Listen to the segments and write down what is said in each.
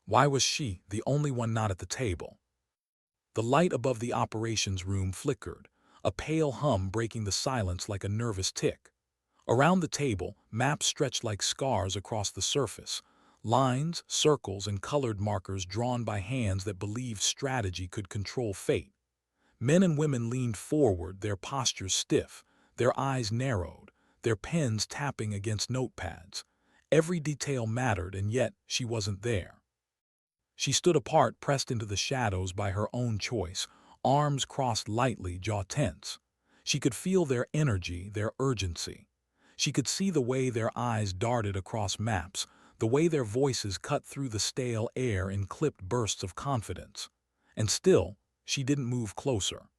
Why was she the only one not at the table? The light above the operations room flickered, a pale hum breaking the silence like a nervous tick. Around the table, maps stretched like scars across the surface, lines, circles, and colored markers drawn by hands that believed strategy could control fate. Men and women leaned forward, their postures stiff, their eyes narrowed, their pens tapping against notepads. Every detail mattered, and yet she wasn't there. She stood apart, pressed into the shadows by her own choice, arms crossed lightly, jaw tense. She could feel their energy, their urgency. She could see the way their eyes darted across maps, the way their voices cut through the stale air in clipped bursts of confidence. And still, she didn't move closer.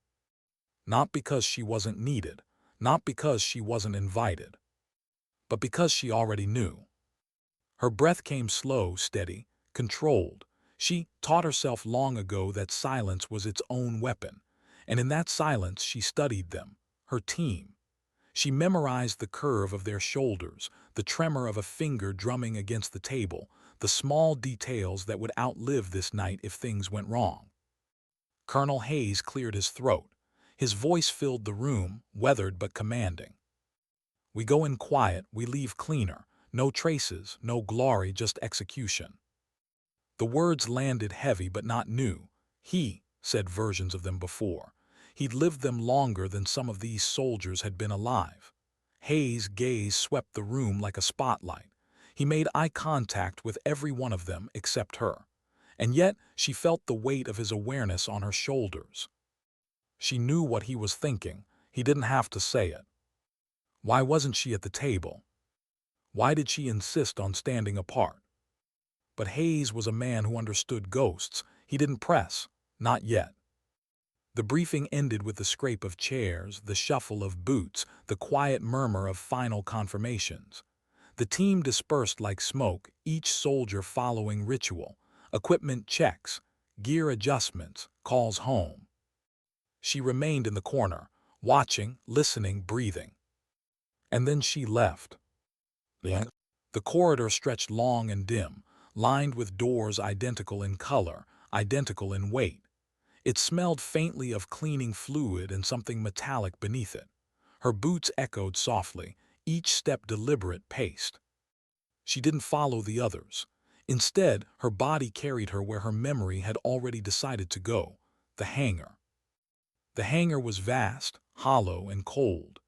Not because she wasn't needed, not because she wasn't invited, but because she already knew. Her breath came slow, steady, controlled. She taught herself long ago that silence was its own weapon, and in that silence she studied them, her team. She memorized the curve of their shoulders, the tremor of a finger drumming against the table, the small details that would outlive this night if things went wrong. Colonel Hayes cleared his throat. His voice filled the room, weathered but commanding. "We go in quiet, we leave cleaner. No traces, no glory, just execution." The words landed heavy but not new. He said versions of them before. He'd lived them longer than some of these soldiers had been alive. Hayes' gaze swept the room like a spotlight. He made eye contact with every one of them except her. And yet she felt the weight of his awareness on her shoulders. She knew what he was thinking. He didn't have to say it. Why wasn't she at the table? Why did she insist on standing apart? But Hayes was a man who understood ghosts. He didn't press. Not yet. The briefing ended with the scrape of chairs, the shuffle of boots, the quiet murmur of final confirmations. The team dispersed like smoke, each soldier following ritual, equipment checks, gear adjustments, calls home. She remained in the corner, watching, listening, breathing. And then she left. The corridor stretched long and dim, lined with doors identical in color, identical in weight. It smelled faintly of cleaning fluid and something metallic beneath it. Her boots echoed softly, each step deliberate, paced. She didn't follow the others. Instead, her body carried her where her memory had already decided to go, the hangar. The hangar was vast, hollow, and cold.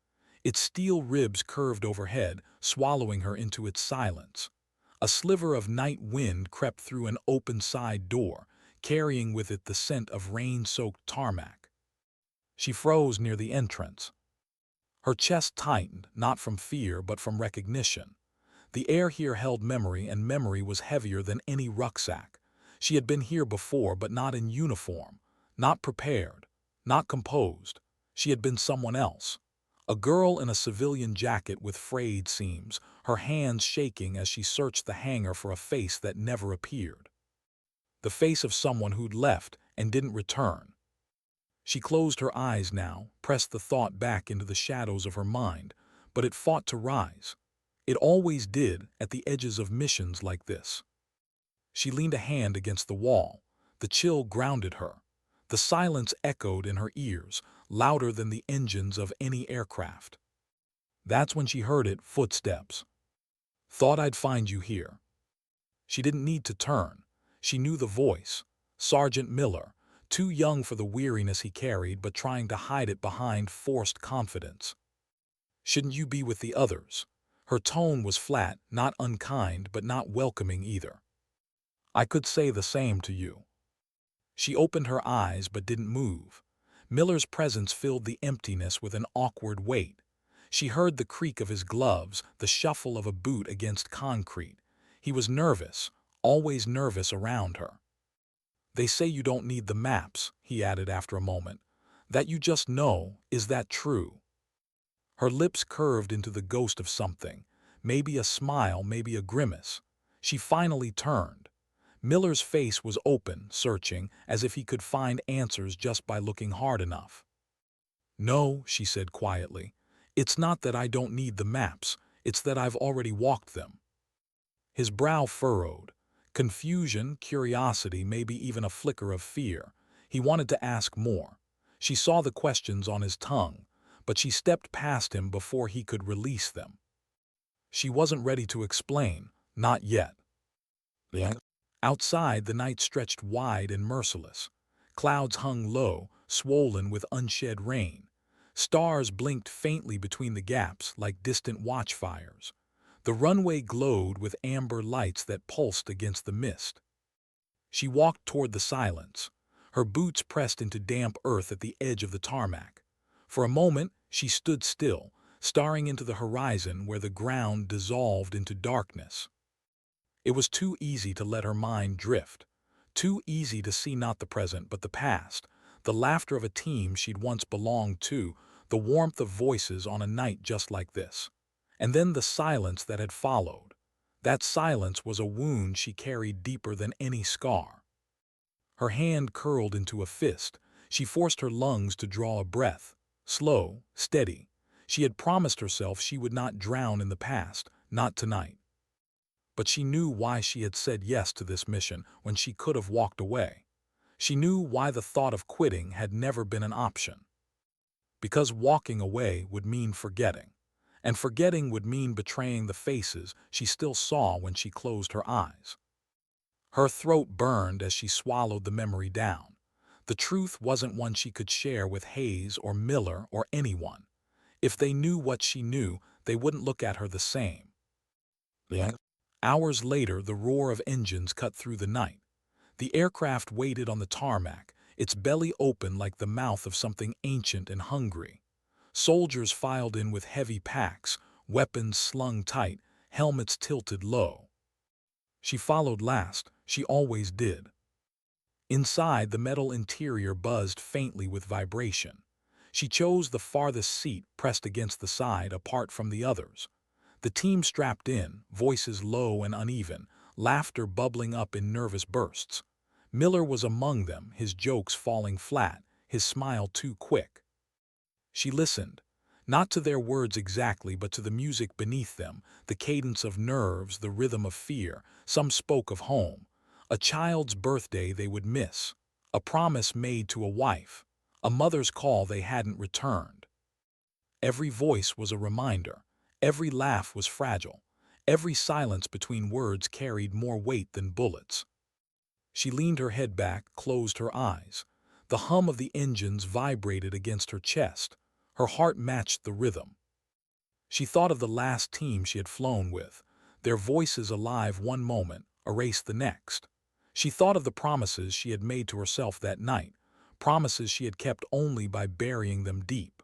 Its steel ribs curved overhead, swallowing her into its silence. A sliver of night wind crept through an open side door, carrying with it the scent of rain-soaked tarmac. She froze near the entrance. Her chest tightened, not from fear but from recognition. The air here held memory, and memory was heavier than any rucksack. She had been here before, but not in uniform, not prepared, not composed. She had been someone else. A girl in a civilian jacket with frayed seams, her hands shaking as she searched the hangar for a face that never appeared. The face of someone who'd left and didn't return. She closed her eyes now, pressed the thought back into the shadows of her mind, but it fought to rise. It always did at the edges of missions like this. She leaned a hand against the wall. The chill grounded her. The silence echoed in her ears, louder than the engines of any aircraft. That's when she heard it, footsteps. "Thought I'd find you here." She didn't need to turn. She knew the voice. Sergeant Miller, too young for the weariness he carried, but trying to hide it behind forced confidence. "Shouldn't you be with the others?" Her tone was flat, not unkind, but not welcoming either. "I could say the same to you." She opened her eyes but didn't move. Miller's presence filled the emptiness with an awkward weight. She heard the creak of his gloves, the shuffle of a boot against concrete. He was nervous, always nervous around her. "They say you don't need the maps," he added after a moment. "That you just know, is that true?" Her lips curved into the ghost of something, maybe a smile, maybe a grimace. She finally turned. Miller's face was open, searching, as if he could find answers just by looking hard enough. "No," she said quietly. "It's not that I don't need the maps, it's that I've already walked them." His brow furrowed. Confusion, curiosity, maybe even a flicker of fear. He wanted to ask more. She saw the questions on his tongue, but she stepped past him before he could release them. She wasn't ready to explain, not yet. Yeah. Outside, the night stretched wide and merciless. Clouds hung low, swollen with unshed rain. Stars blinked faintly between the gaps like distant watchfires. The runway glowed with amber lights that pulsed against the mist. She walked toward the silence, her boots pressed into damp earth at the edge of the tarmac. For a moment, she stood still, staring into the horizon where the ground dissolved into darkness. It was too easy to let her mind drift, too easy to see not the present but the past, the laughter of a team she'd once belonged to, the warmth of voices on a night just like this. And then the silence that had followed. That silence was a wound she carried deeper than any scar. Her hand curled into a fist. She forced her lungs to draw a breath, slow, steady. She had promised herself she would not drown in the past, not tonight. But she knew why she had said yes to this mission when she could have walked away. She knew why the thought of quitting had never been an option. Because walking away would mean forgetting, and forgetting would mean betraying the faces she still saw when she closed her eyes. Her throat burned as she swallowed the memory down. The truth wasn't one she could share with Hayes or Miller or anyone. If they knew what she knew, they wouldn't look at her the same. Yeah. Hours later, the roar of engines cut through the night. The aircraft waited on the tarmac, its belly open like the mouth of something ancient and hungry. Soldiers filed in with heavy packs, weapons slung tight, helmets tilted low. She followed last, she always did. Inside, the metal interior buzzed faintly with vibration. She chose the farthest seat, pressed against the side, apart from the others. The team strapped in, voices low and uneven, laughter bubbling up in nervous bursts. Miller was among them, his jokes falling flat, his smile too quick. She listened, not to their words exactly, but to the music beneath them, the cadence of nerves, the rhythm of fear. Some spoke of home, a child's birthday they would miss, a promise made to a wife, a mother's call they hadn't returned. Every voice was a reminder, every laugh was fragile, every silence between words carried more weight than bullets. She leaned her head back, closed her eyes. The hum of the engines vibrated against her chest. Her heart matched the rhythm. She thought of the last team she had flown with, their voices alive one moment, erased the next. She thought of the promises she had made to herself that night, promises she had kept only by burying them deep.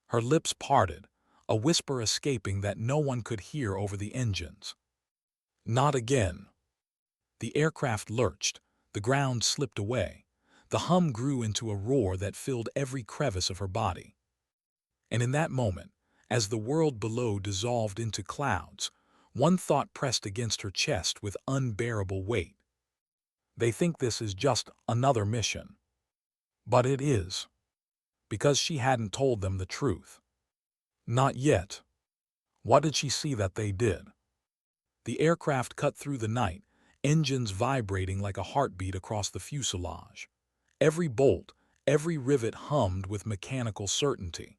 Her lips parted, a whisper escaping that no one could hear over the engines. Not again. The aircraft lurched, the ground slipped away. The hum grew into a roar that filled every crevice of her body. And in that moment, as the world below dissolved into clouds, one thought pressed against her chest with unbearable weight. They think this is just another mission. But it is. Because she hadn't told them the truth. Not yet. What did she see that they did? The aircraft cut through the night, engines vibrating like a heartbeat across the fuselage. Every bolt, every rivet hummed with mechanical certainty.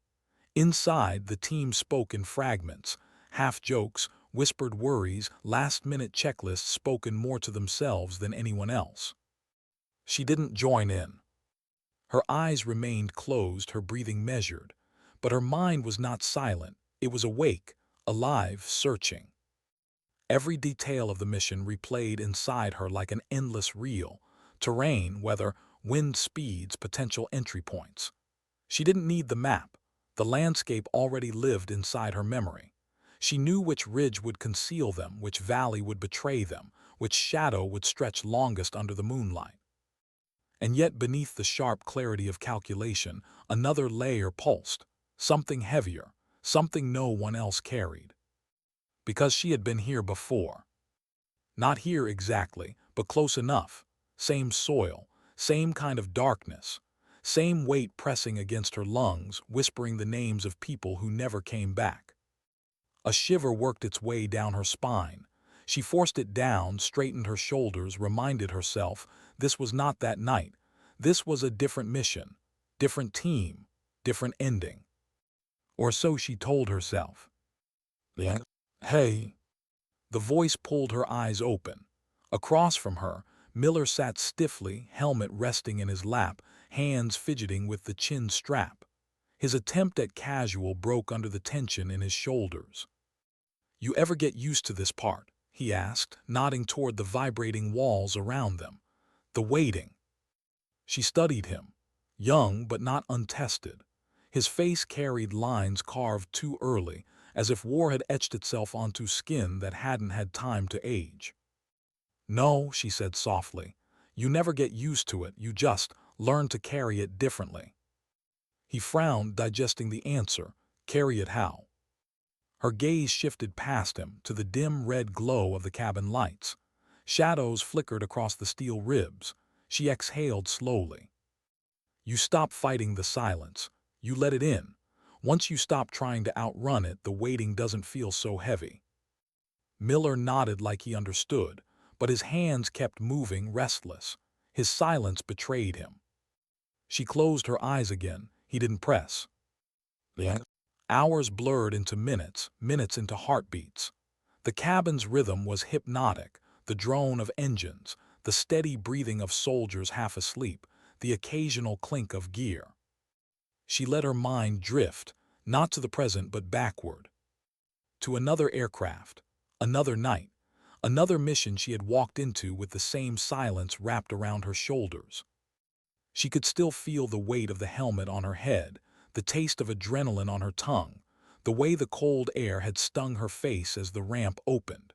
Inside, the team spoke in fragments, half-jokes, whispered worries, last-minute checklists spoken more to themselves than anyone else. She didn't join in. Her eyes remained closed, her breathing measured. But her mind was not silent. It was awake, alive, searching. Every detail of the mission replayed inside her like an endless reel. Terrain, weather, wind speeds, potential entry points. She didn't need the map. The landscape already lived inside her memory. She knew which ridge would conceal them, which valley would betray them, which shadow would stretch longest under the moonlight. And yet beneath the sharp clarity of calculation, another layer pulsed, something heavier, something no one else carried. Because she had been here before. Not here exactly, but close enough. Same soil, same kind of darkness, same weight pressing against her lungs, whispering the names of people who never came back. A shiver worked its way down her spine. She forced it down, straightened her shoulders, reminded herself this was not that night. This was a different mission, different team, different ending. Or so she told herself. Yeah. Hey. The voice pulled her eyes open. Across from her, Miller sat stiffly, helmet resting in his lap, hands fidgeting with the chin strap. His attempt at casual broke under the tension in his shoulders. "You ever get used to this part?" he asked, nodding toward the vibrating walls around them. "The waiting." She studied him, young but not untested. His face carried lines carved too early, as if war had etched itself onto skin that hadn't had time to age. "No," she said softly. "You never get used to it, you just learn to carry it differently." He frowned, digesting the answer. Carry it how? Her gaze shifted past him to the dim red glow of the cabin lights. Shadows flickered across the steel ribs. She exhaled slowly. "You stop fighting the silence. You let it in. Once you stop trying to outrun it, the waiting doesn't feel so heavy." Miller nodded like he understood, but his hands kept moving, restless. His silence betrayed him. She closed her eyes again. He didn't press. Yeah. Hours blurred into minutes, minutes into heartbeats. The cabin's rhythm was hypnotic, the drone of engines, the steady breathing of soldiers half asleep, the occasional clink of gear. She let her mind drift, not to the present but backward. To another aircraft, another night, another mission she had walked into with the same silence wrapped around her shoulders. She could still feel the weight of the helmet on her head, the taste of adrenaline on her tongue, the way the cold air had stung her face as the ramp opened.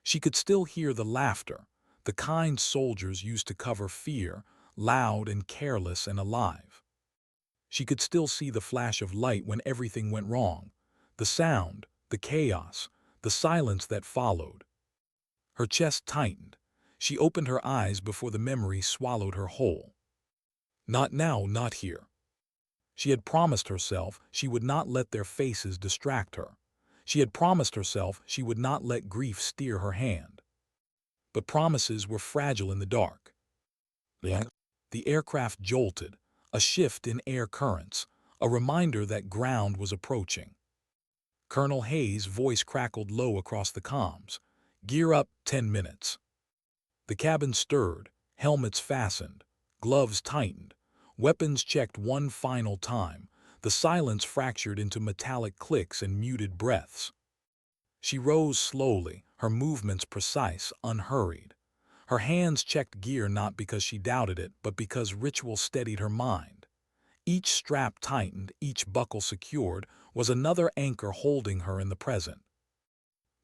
She could still hear the laughter, the kind soldiers used to cover fear, loud and careless and alive. She could still see the flash of light when everything went wrong, the sound, the chaos, the silence that followed. Her chest tightened. She opened her eyes before the memory swallowed her whole. Not now, not here. She had promised herself she would not let their faces distract her. She had promised herself she would not let grief steer her hand. But promises were fragile in the dark. Yeah. The aircraft jolted, a shift in air currents, a reminder that ground was approaching. Colonel Hayes' voice crackled low across the comms. "Gear up, 10 minutes." The cabin stirred, helmets fastened, gloves tightened, weapons checked one final time. The silence fractured into metallic clicks and muted breaths. She rose slowly, her movements precise, unhurried. Her hands checked gear not because she doubted it, but because ritual steadied her mind. Each strap tightened, each buckle secured, was another anchor holding her in the present.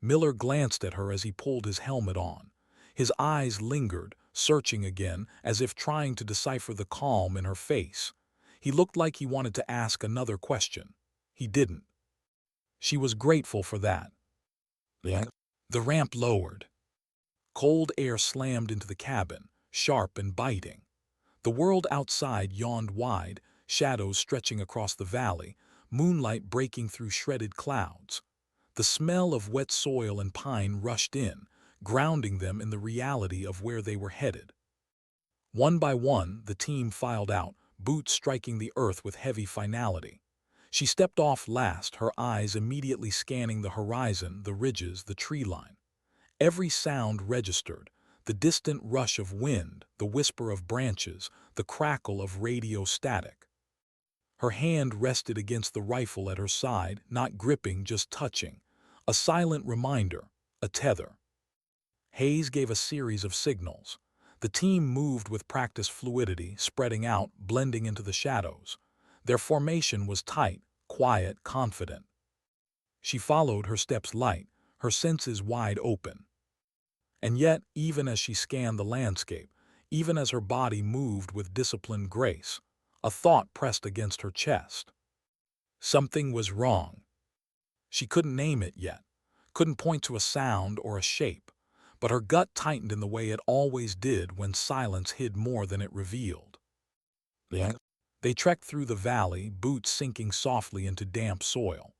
Miller glanced at her as he pulled his helmet on. His eyes lingered, searching again, as if trying to decipher the calm in her face. He looked like he wanted to ask another question. He didn't. She was grateful for that. Yeah. The ramp lowered. Cold air slammed into the cabin, sharp and biting. The world outside yawned wide, shadows stretching across the valley, moonlight breaking through shredded clouds. The smell of wet soil and pine rushed in, grounding them in the reality of where they were headed. One by one, the team filed out, boots striking the earth with heavy finality. She stepped off last, her eyes immediately scanning the horizon, the ridges, the tree line. Every sound registered, the distant rush of wind, the whisper of branches, the crackle of radio static. Her hand rested against the rifle at her side, not gripping, just touching. A silent reminder, a tether. Hayes gave a series of signals. The team moved with practiced fluidity, spreading out, blending into the shadows. Their formation was tight, quiet, confident. She followed, her steps light, her senses wide open. And yet, even as she scanned the landscape, even as her body moved with disciplined grace, a thought pressed against her chest. Something was wrong. She couldn't name it yet, couldn't point to a sound or a shape, but her gut tightened in the way it always did when silence hid more than it revealed. Yeah. They trekked through the valley, boots sinking softly into damp soil.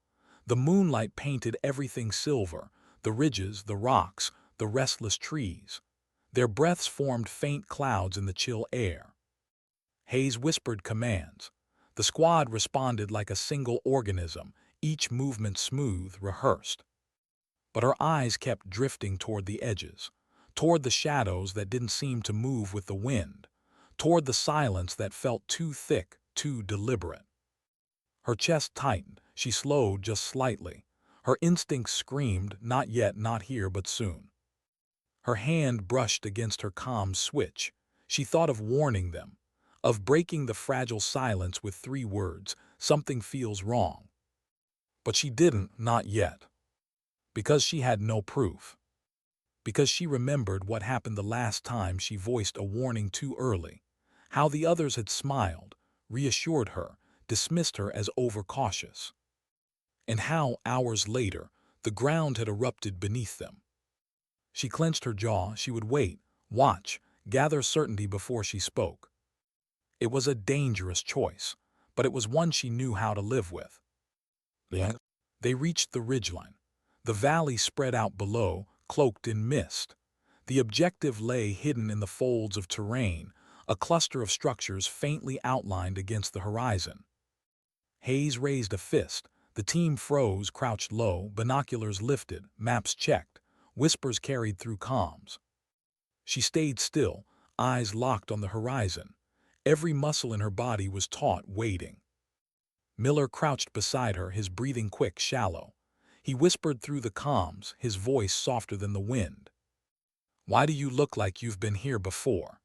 The moonlight painted everything silver, the ridges, the rocks, the restless trees. Their breaths formed faint clouds in the chill air. Hayes whispered commands. The squad responded like a single organism, each movement smooth, rehearsed. But her eyes kept drifting toward the edges, toward the shadows that didn't seem to move with the wind, toward the silence that felt too thick, too deliberate. Her chest tightened, she slowed just slightly. Her instincts screamed, not yet, not here, but soon. Her hand brushed against her comm switch. She thought of warning them, of breaking the fragile silence with 3 words, something feels wrong. But she didn't, not yet. Because she had no proof. Because she remembered what happened the last time she voiced a warning too early. How the others had smiled, reassured her, dismissed her as overcautious. And how, hours later, the ground had erupted beneath them. She clenched her jaw. She would wait, watch, gather certainty before she spoke. It was a dangerous choice, but it was one she knew how to live with. They reached the ridgeline. The valley spread out below, cloaked in mist. The objective lay hidden in the folds of terrain, a cluster of structures faintly outlined against the horizon. Hayes raised a fist. The team froze, crouched low, binoculars lifted, maps checked, whispers carried through comms. She stayed still, eyes locked on the horizon. Every muscle in her body was taut, waiting. Miller crouched beside her, his breathing quick, shallow. He whispered through the comms, his voice softer than the wind. "Why do you look like you've been here before?"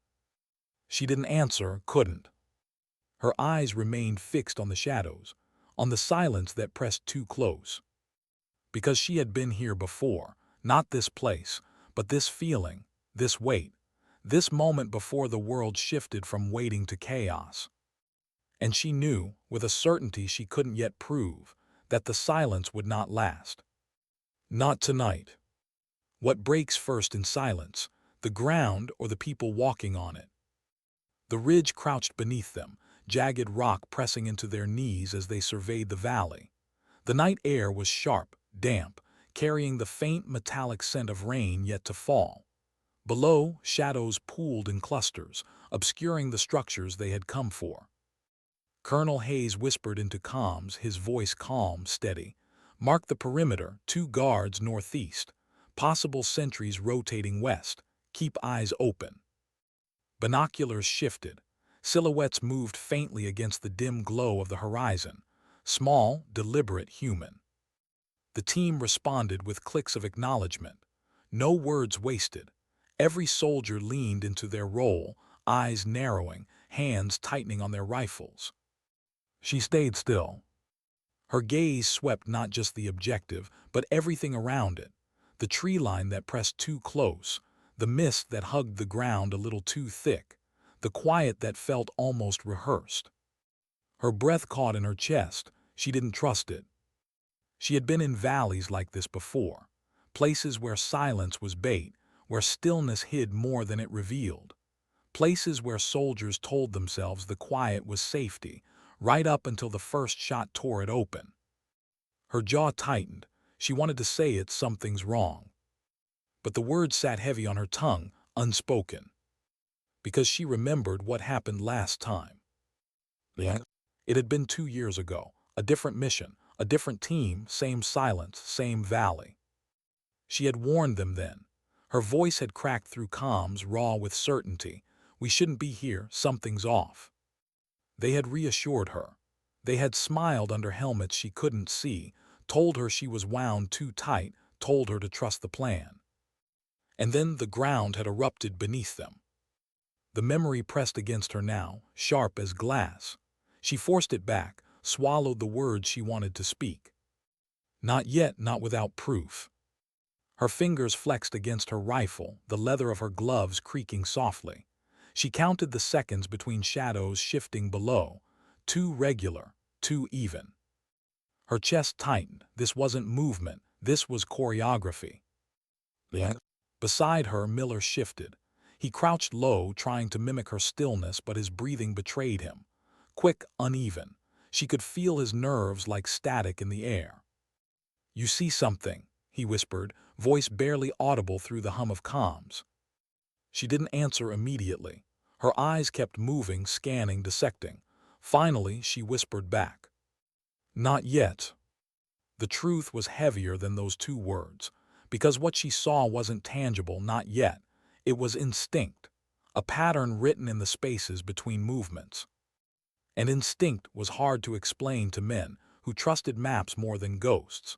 She didn't answer, couldn't. Her eyes remained fixed on the shadows, on the silence that pressed too close. Because she had been here before, not this place, but this feeling, this weight, this moment before the world shifted from waiting to chaos. And she knew, with a certainty she couldn't yet prove, that the silence would not last. Not tonight. What breaks first in silence, the ground or the people walking on it? The ridge crouched beneath them, jagged rock pressing into their knees as they surveyed the valley. The night air was sharp, damp, carrying the faint metallic scent of rain yet to fall. Below, shadows pooled in clusters, obscuring the structures they had come for. Colonel Hayes whispered into comms, his voice calm, steady. "Mark the perimeter, 2 guards northeast. Possible sentries rotating west. Keep eyes open." Binoculars shifted. Silhouettes moved faintly against the dim glow of the horizon. Small, deliberate, human. The team responded with clicks of acknowledgement. No words wasted. Every soldier leaned into their role, eyes narrowing, hands tightening on their rifles. She stayed still. Her gaze swept not just the objective, but everything around it. The tree line that pressed too close, the mist that hugged the ground a little too thick, the quiet that felt almost rehearsed. Her breath caught in her chest. She didn't trust it. She had been in valleys like this before, places where silence was bait, where stillness hid more than it revealed, places where soldiers told themselves the quiet was safety, right up until the first shot tore it open. Her jaw tightened. She wanted to say it, "Something's wrong." But the words sat heavy on her tongue, unspoken. Because she remembered what happened last time. It had been 2 years ago, a different mission, a different team, same silence, same valley. She had warned them then. Her voice had cracked through comms, raw with certainty. "We shouldn't be here, something's off." They had reassured her. They had smiled under helmets she couldn't see, told her she was wound too tight, told her to trust the plan. And then the ground had erupted beneath them. The memory pressed against her now, sharp as glass. She forced it back, swallowed the words she wanted to speak. Not yet, not without proof. Her fingers flexed against her rifle, the leather of her gloves creaking softly. She counted the seconds between shadows shifting below, too regular, too even. Her chest tightened. This wasn't movement, this was choreography. Beside her, Miller shifted. He crouched low, trying to mimic her stillness, but his breathing betrayed him. Quick, uneven. She could feel his nerves like static in the air. "You see something?" he whispered, voice barely audible through the hum of comms. She didn't answer immediately. Her eyes kept moving, scanning, dissecting. Finally, she whispered back. Not yet. The truth was heavier than those two words, because what she saw wasn't tangible, not yet. It was instinct, a pattern written in the spaces between movements. And instinct was hard to explain to men who trusted maps more than ghosts.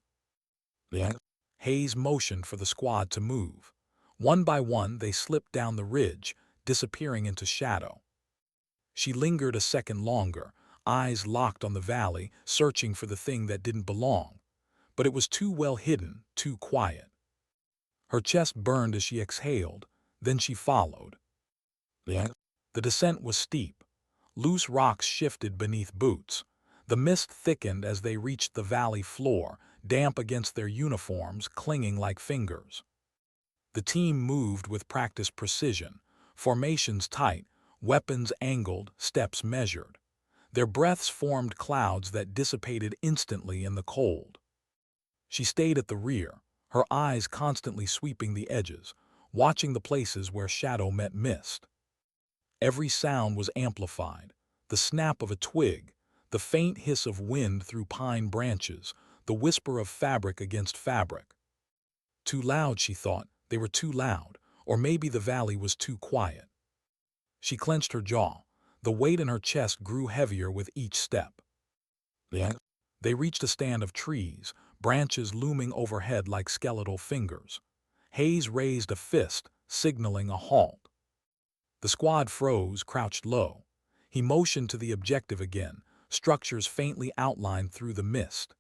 Yeah. Hayes motioned for the squad to move. One by one, they slipped down the ridge, disappearing into shadow. She lingered a second longer, eyes locked on the valley, searching for the thing that didn't belong. But it was too well hidden, too quiet. Her chest burned as she exhaled, then she followed. Yeah. The descent was steep. Loose rocks shifted beneath boots. The mist thickened as they reached the valley floor, damp against their uniforms, clinging like fingers. The team moved with practiced precision, formations tight, weapons angled, steps measured. Their breaths formed clouds that dissipated instantly in the cold. She stayed at the rear, her eyes constantly sweeping the edges, watching the places where shadow met mist. Every sound was amplified, the snap of a twig, the faint hiss of wind through pine branches, the whisper of fabric against fabric. Too loud, she thought, they were too loud, or maybe the valley was too quiet. She clenched her jaw. The weight in her chest grew heavier with each step. Yeah. They reached a stand of trees, branches looming overhead like skeletal fingers. Hayes raised a fist, signaling a halt. The squad froze, crouched low. He motioned to the objective again, structures faintly outlined through the mist.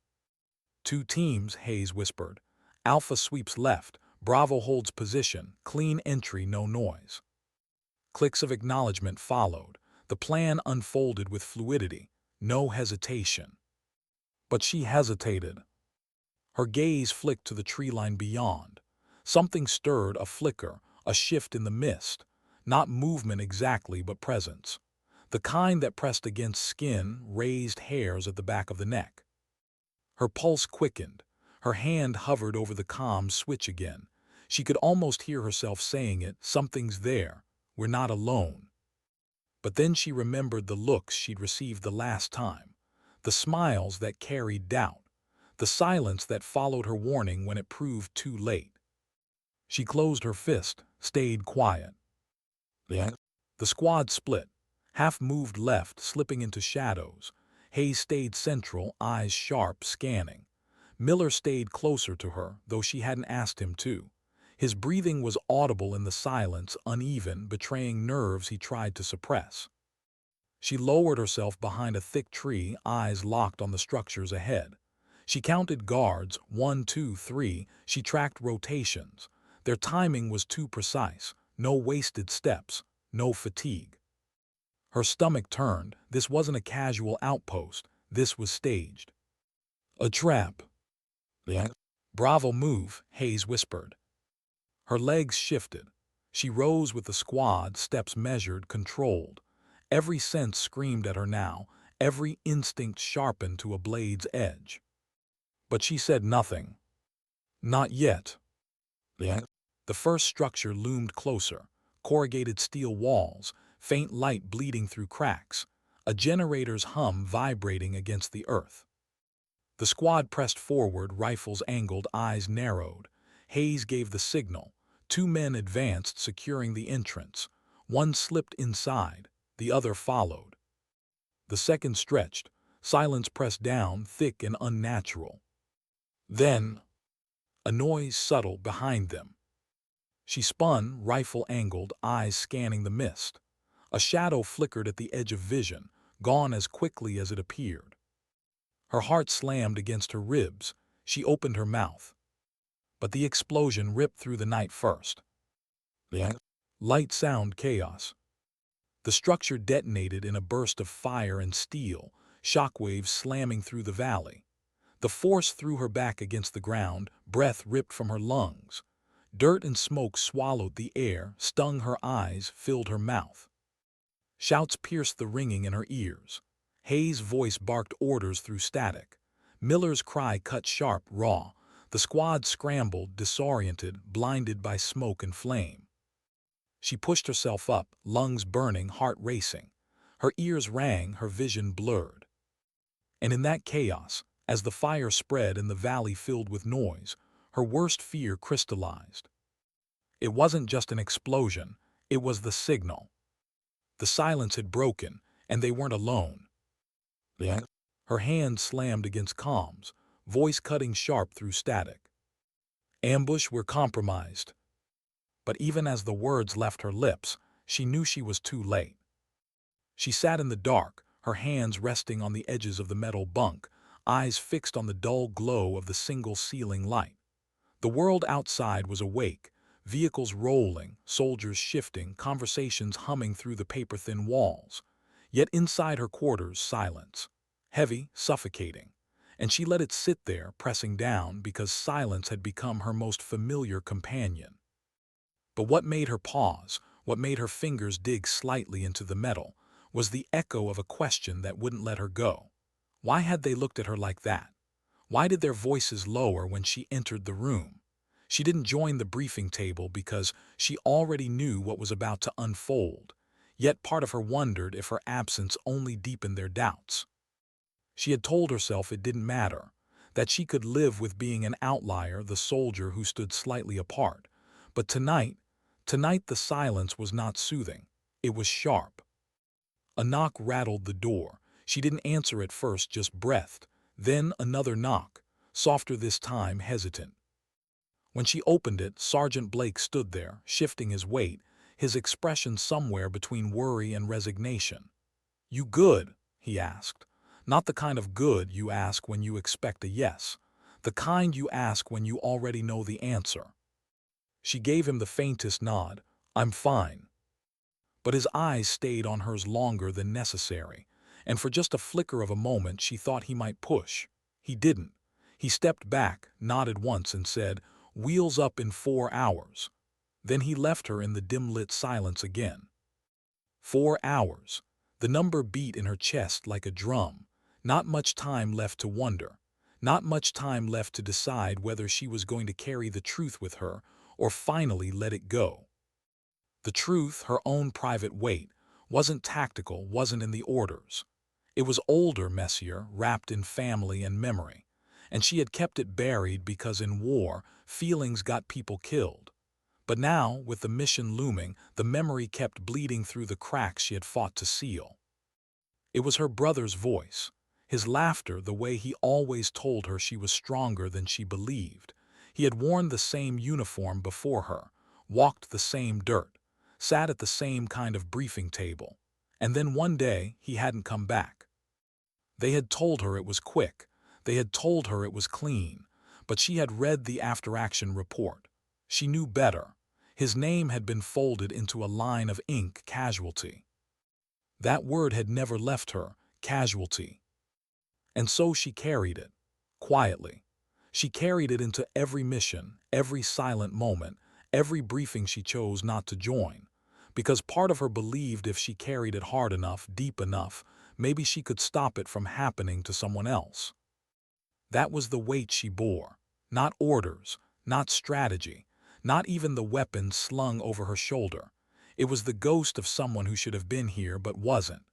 2 teams, Hayes whispered. Alpha sweeps left, Bravo holds position, clean entry, no noise. Clicks of acknowledgement followed. The plan unfolded with fluidity, no hesitation. But she hesitated. Her gaze flicked to the tree line beyond. Something stirred, a flicker, a shift in the mist. Not movement exactly, but presence. The kind that pressed against skin, raised hairs at the back of the neck. Her pulse quickened. Her hand hovered over the comm switch again. She could almost hear herself saying it, something's there, we're not alone. But then she remembered the looks she'd received the last time, the smiles that carried doubt, the silence that followed her warning when it proved too late. She closed her fist, stayed quiet. Yeah. The squad split. Half moved left, slipping into shadows. Hayes stayed central, eyes sharp, scanning. Miller stayed closer to her, though she hadn't asked him to. His breathing was audible in the silence, uneven, betraying nerves he tried to suppress. She lowered herself behind a thick tree, eyes locked on the structures ahead. She counted guards, 1, 2, 3. She tracked rotations. Their timing was too precise. No wasted steps, no fatigue. Her stomach turned. This wasn't a casual outpost. This was staged. A trap. Yeah. Bravo, move, Hayes whispered. Her legs shifted. She rose with the squad, steps measured, controlled. Every sense screamed at her now, every instinct sharpened to a blade's edge. But she said nothing. Not yet. Yeah. The first structure loomed closer, corrugated steel walls, faint light bleeding through cracks, a generator's hum vibrating against the earth. The squad pressed forward, rifles angled, eyes narrowed. Hayes gave the signal. 2 men advanced, securing the entrance. One slipped inside, the other followed. The second stretched, silence pressed down, thick and unnatural. Then, a noise subtle behind them. She spun, rifle angled, eyes scanning the mist. A shadow flickered at the edge of vision, gone as quickly as it appeared. Her heart slammed against her ribs. She opened her mouth. But the explosion ripped through the night first. Yeah. Light, sound, chaos. The structure detonated in a burst of fire and steel, shockwaves slamming through the valley. The force threw her back against the ground, breath ripped from her lungs. Dirt and smoke swallowed the air, stung her eyes, filled her mouth. Shouts pierced the ringing in her ears. Hayes' voice barked orders through static. Miller's cry cut sharp, raw. The squad scrambled, disoriented, blinded by smoke and flame. She pushed herself up, lungs burning, heart racing. Her ears rang, her vision blurred. And in that chaos, as the fire spread and the valley filled with noise, her worst fear crystallized. It wasn't just an explosion, it was the signal. The silence had broken, and they weren't alone. Yeah. Her hand slammed against comms, voice cutting sharp through static. Ambush, we're compromised. But even as the words left her lips, she knew she was too late. She sat in the dark, her hands resting on the edges of the metal bunk, eyes fixed on the dull glow of the single ceiling light. The world outside was awake, vehicles rolling, soldiers shifting, conversations humming through the paper-thin walls. Yet inside her quarters, silence. Heavy, suffocating. And she let it sit there, pressing down, because silence had become her most familiar companion. But what made her pause, what made her fingers dig slightly into the metal, was the echo of a question that wouldn't let her go. Why had they looked at her like that? Why did their voices lower when she entered the room? She didn't join the briefing table because she already knew what was about to unfold. Yet part of her wondered if her absence only deepened their doubts. She had told herself it didn't matter, that she could live with being an outlier, the soldier who stood slightly apart. But tonight the silence was not soothing. It was sharp. A knock rattled the door. She didn't answer at first, just breathed. Then another knock, softer this time, hesitant. When she opened it, Sergeant Blake stood there, shifting his weight, his expression somewhere between worry and resignation. "You good?" he asked. Not the kind of good you ask when you expect a yes. The kind you ask when you already know the answer. She gave him the faintest nod. "I'm fine." But his eyes stayed on hers longer than necessary, and for just a flicker of a moment she thought he might push. He didn't. He stepped back, nodded once, and said, "Wheels up in 4 hours." Then he left her in the dim-lit silence again. 4 hours. The number beat in her chest like a drum. Not much time left to wonder. Not much time left to decide whether she was going to carry the truth with her or finally let it go. The truth, her own private weight, wasn't tactical, wasn't in the orders. It was older, messier, wrapped in family and memory. And she had kept it buried because in war, feelings got people killed. But now, with the mission looming, the memory kept bleeding through the cracks she had fought to seal. It was her brother's voice, his laughter, the way he always told her she was stronger than she believed. He had worn the same uniform before her, walked the same dirt, sat at the same kind of briefing table. And then one day, he hadn't come back. They had told her it was quick. They had told her it was clean. But she had read the after-action report. She knew better. His name had been folded into a line of ink, casualty. That word had never left her, casualty. And so she carried it, quietly. She carried it into every mission, every silent moment, every briefing she chose not to join. Because part of her believed if she carried it hard enough, deep enough, maybe she could stop it from happening to someone else. That was the weight she bore. Not orders, not strategy, not even the weapon slung over her shoulder. It was the ghost of someone who should have been here but wasn't.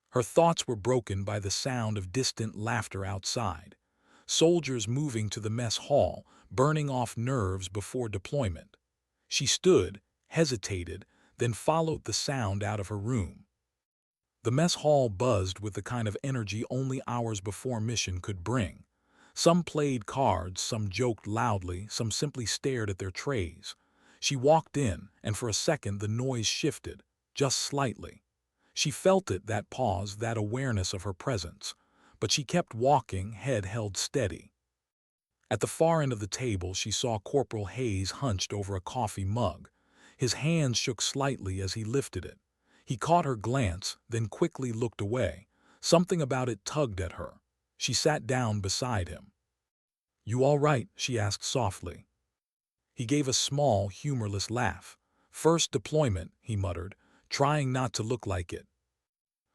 Her thoughts were broken by the sound of distant laughter outside. Soldiers moving to the mess hall, burning off nerves before deployment. She stood, hesitated, then followed the sound out of her room. The mess hall buzzed with the kind of energy only hours before mission could bring. Some played cards, some joked loudly, some simply stared at their trays. She walked in, and for a second the noise shifted, just slightly. She felt it, that pause, that awareness of her presence. But she kept walking, head held steady. At the far end of the table she saw Corporal Hayes hunched over a coffee mug. His hand shook slightly as he lifted it. He caught her glance, then quickly looked away. Something about it tugged at her. She sat down beside him. "You all right?" she asked softly. He gave a small, humorless laugh. "First deployment," he muttered, trying not to look like it.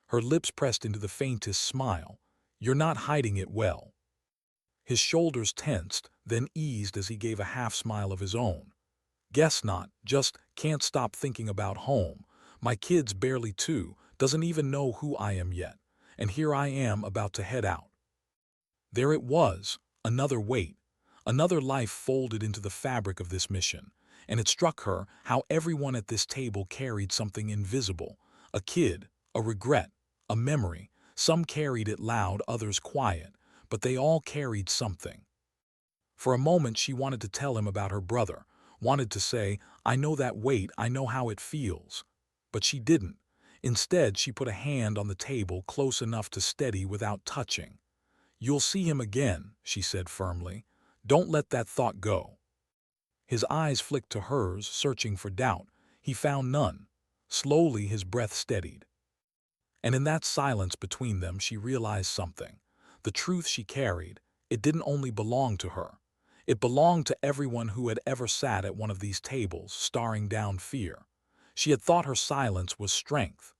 Her lips pressed into the faintest smile. "You're not hiding it well." His shoulders tensed, then eased as he gave a half-smile of his own. Guess not, just can't stop thinking about home. My kid's barely 2, doesn't even know who I am yet, and here I am about to head out. There it was, another weight, another life folded into the fabric of this mission, and it struck her how everyone at this table carried something invisible, a kid, a regret, a memory. Some carried it loud, others quiet, but they all carried something. For a moment she wanted to tell him about her brother, wanted to say, "I know that weight, I know how it feels." But she didn't. Instead, she put a hand on the table close enough to steady without touching. "You'll see him again," she said firmly. "Don't let that thought go." His eyes flicked to hers, searching for doubt. He found none. Slowly his breath steadied. And in that silence between them she realized something. The truth she carried, it didn't only belong to her. It belonged to everyone who had ever sat at one of these tables, staring down fear. She had thought her silence was strength.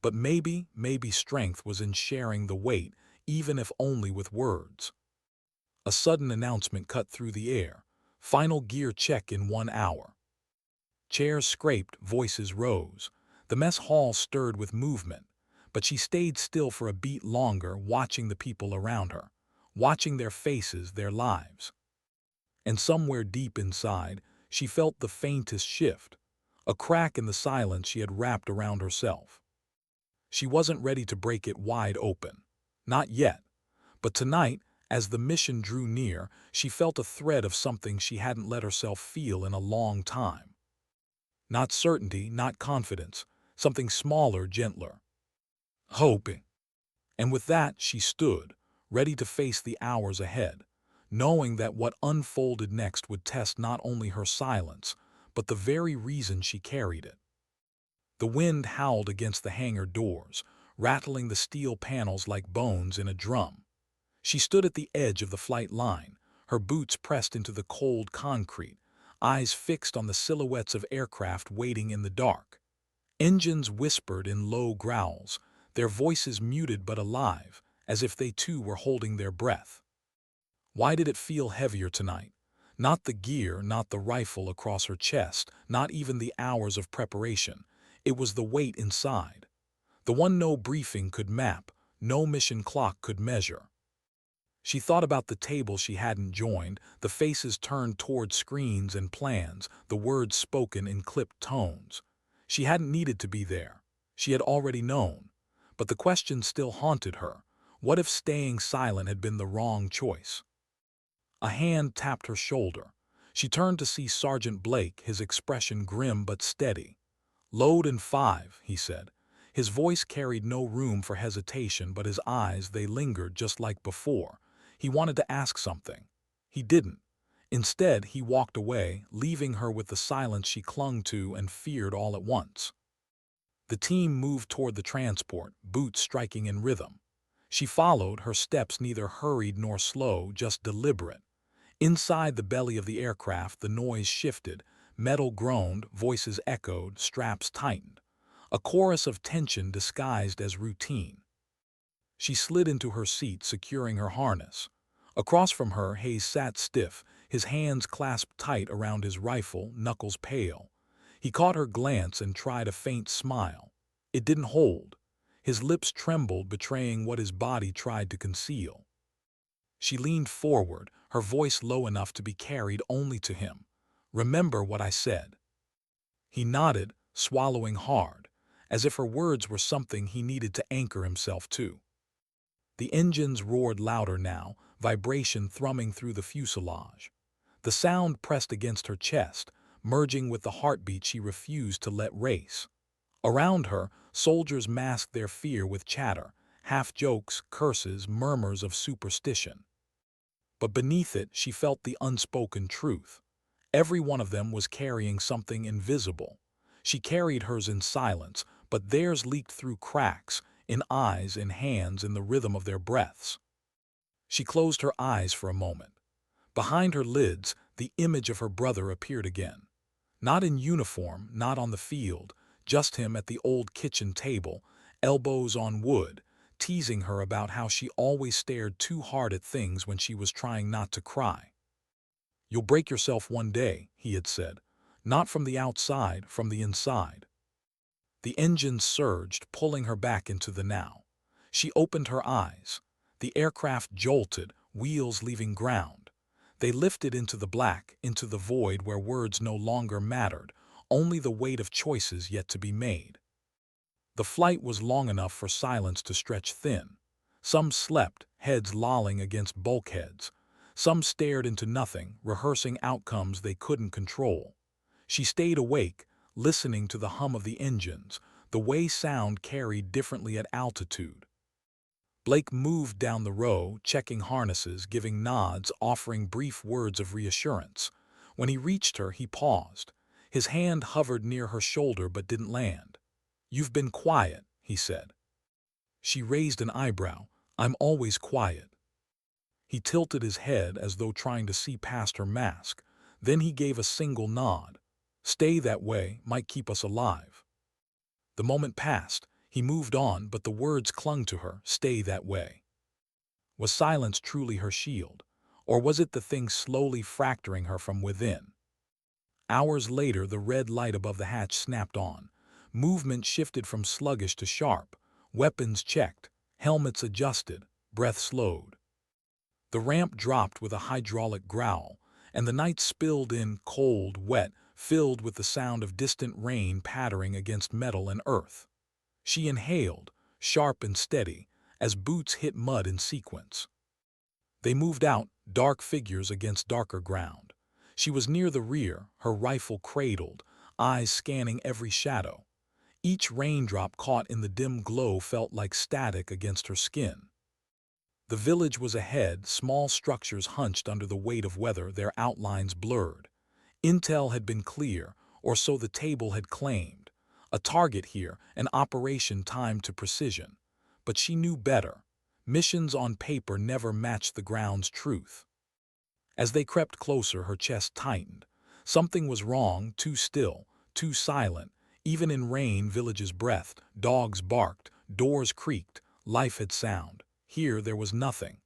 But maybe strength was in sharing the weight, even if only with words. A sudden announcement cut through the air. Final gear check in 1 hour. Chairs scraped, voices rose. The mess hall stirred with movement. But she stayed still for a beat longer, watching the people around her, watching their faces, their lives. And somewhere deep inside, she felt the faintest shift, a crack in the silence she had wrapped around herself. She wasn't ready to break it wide open. Not yet. But tonight, as the mission drew near, she felt a thread of something she hadn't let herself feel in a long time. Not certainty, not confidence, something smaller, gentler. Hoping. And with that, she stood, ready to face the hours ahead, knowing that what unfolded next would test not only her silence, but the very reason she carried it. The wind howled against the hangar doors, rattling the steel panels like bones in a drum. She stood at the edge of the flight line, her boots pressed into the cold concrete, eyes fixed on the silhouettes of aircraft waiting in the dark. Engines whispered in low growls, their voices muted but alive, as if they too were holding their breath. Why did it feel heavier tonight? Not the gear, not the rifle across her chest, not even the hours of preparation. It was the weight inside. The one no briefing could map, no mission clock could measure. She thought about the table she hadn't joined, the faces turned toward screens and plans, the words spoken in clipped tones. She hadn't needed to be there. She had already known. But the question still haunted her. What if staying silent had been the wrong choice? A hand tapped her shoulder. She turned to see Sergeant Blake, his expression grim but steady. "Load in 5, he said. His voice carried no room for hesitation, but his eyes, they lingered just like before. He wanted to ask something. He didn't. Instead, he walked away, leaving her with the silence she clung to and feared all at once. The team moved toward the transport, boots striking in rhythm. She followed, her steps neither hurried nor slow, just deliberate. Inside the belly of the aircraft, the noise shifted. Metal groaned, voices echoed, straps tightened. A chorus of tension disguised as routine. She slid into her seat, securing her harness. Across from her, Hayes sat stiff, his hands clasped tight around his rifle, knuckles pale. He caught her glance and tried a faint smile. It didn't hold. His lips trembled, betraying what his body tried to conceal. She leaned forward, her voice low enough to be carried only to him. "Remember what I said." He nodded, swallowing hard, as if her words were something he needed to anchor himself to. The engines roared louder now, vibration thrumming through the fuselage. The sound pressed against her chest, merging with the heartbeat she refused to let race. Around her, soldiers masked their fear with chatter, half-jokes, curses, murmurs of superstition. But beneath it, she felt the unspoken truth. Every one of them was carrying something invisible. She carried hers in silence, but theirs leaked through cracks, in eyes, in hands, in the rhythm of their breaths. She closed her eyes for a moment. Behind her lids, the image of her brother appeared again. Not in uniform, not on the field, just him at the old kitchen table, elbows on wood, teasing her about how she always stared too hard at things when she was trying not to cry. "You'll break yourself one day," he had said. "Not from the outside, from the inside." The engine surged, pulling her back into the now. She opened her eyes. The aircraft jolted, wheels leaving ground. They lifted into the black, into the void where words no longer mattered, only the weight of choices yet to be made. The flight was long enough for silence to stretch thin. Some slept, heads lolling against bulkheads. Some stared into nothing, rehearsing outcomes they couldn't control. She stayed awake, listening to the hum of the engines, the way sound carried differently at altitude. Blake moved down the row, checking harnesses, giving nods, offering brief words of reassurance. When he reached her, he paused. His hand hovered near her shoulder but didn't land. "You've been quiet," he said. She raised an eyebrow. "I'm always quiet." He tilted his head as though trying to see past her mask. Then he gave a single nod. "Stay that way, might keep us alive." The moment passed. He moved on, but the words clung to her, "Stay that way." Was silence truly her shield? Or was it the thing slowly fracturing her from within? Hours later, the red light above the hatch snapped on. Movement shifted from sluggish to sharp. Weapons checked, helmets adjusted, breath slowed. The ramp dropped with a hydraulic growl, and the night spilled in, cold, wet, filled with the sound of distant rain pattering against metal and earth. She inhaled, sharp and steady, as boots hit mud in sequence. They moved out, dark figures against darker ground. She was near the rear, her rifle cradled, eyes scanning every shadow. Each raindrop caught in the dim glow felt like static against her skin. The village was ahead, small structures hunched under the weight of weather, their outlines blurred. Intel had been clear, or so the table had claimed. A target here, an operation timed to precision. But she knew better. Missions on paper never matched the ground's truth. As they crept closer, her chest tightened. Something was wrong, too still, too silent. Even in rain, villages breathed, dogs barked, doors creaked, life had sound. Here there was nothing.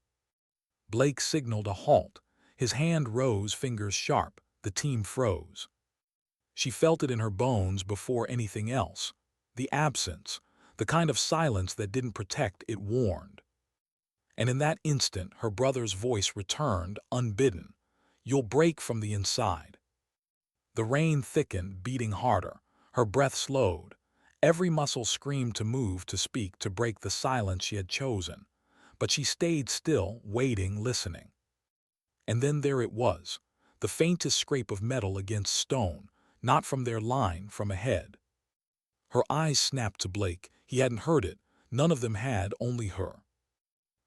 Blake signaled a halt. His hand rose, fingers sharp. The team froze. She felt it in her bones before anything else. The absence, the kind of silence that didn't protect, it warned. And in that instant, her brother's voice returned, unbidden. "You'll break from the inside." The rain thickened, beating harder. Her breath slowed. Every muscle screamed to move, to speak, to break the silence she had chosen. But she stayed still, waiting, listening. And then there it was, the faintest scrape of metal against stone, not from their line, from ahead. Her eyes snapped to Blake. He hadn't heard it. None of them had, only her.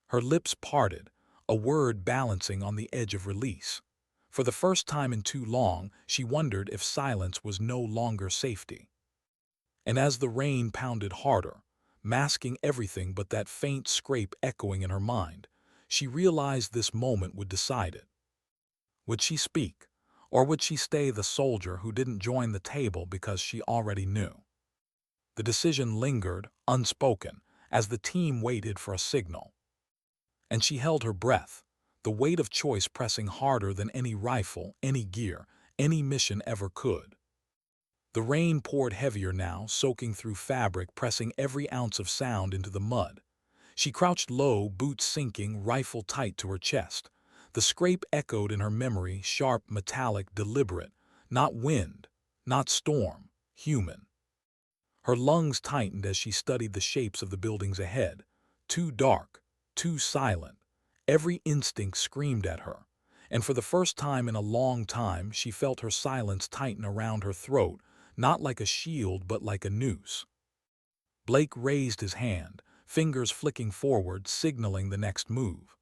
Her lips parted, a word balancing on the edge of release. For the first time in too long, she wondered if silence was no longer safety. And as the rain pounded harder, masking everything but that faint scrape echoing in her mind, she realized this moment would decide it. Would she speak, or would she stay the soldier who didn't join the table because she already knew? The decision lingered, unspoken, as the team waited for a signal. And she held her breath, the weight of choice pressing harder than any rifle, any gear, any mission ever could. The rain poured heavier now, soaking through fabric, pressing every ounce of sound into the mud. She crouched low, boots sinking, rifle tight to her chest. The scrape echoed in her memory, sharp, metallic, deliberate. Not wind, not storm, human. Her lungs tightened as she studied the shapes of the buildings ahead. Too dark, too silent. Every instinct screamed at her. And for the first time in a long time, she felt her silence tighten around her throat, not like a shield but like a noose. Blake raised his hand, fingers flicking forward, signaling the next move.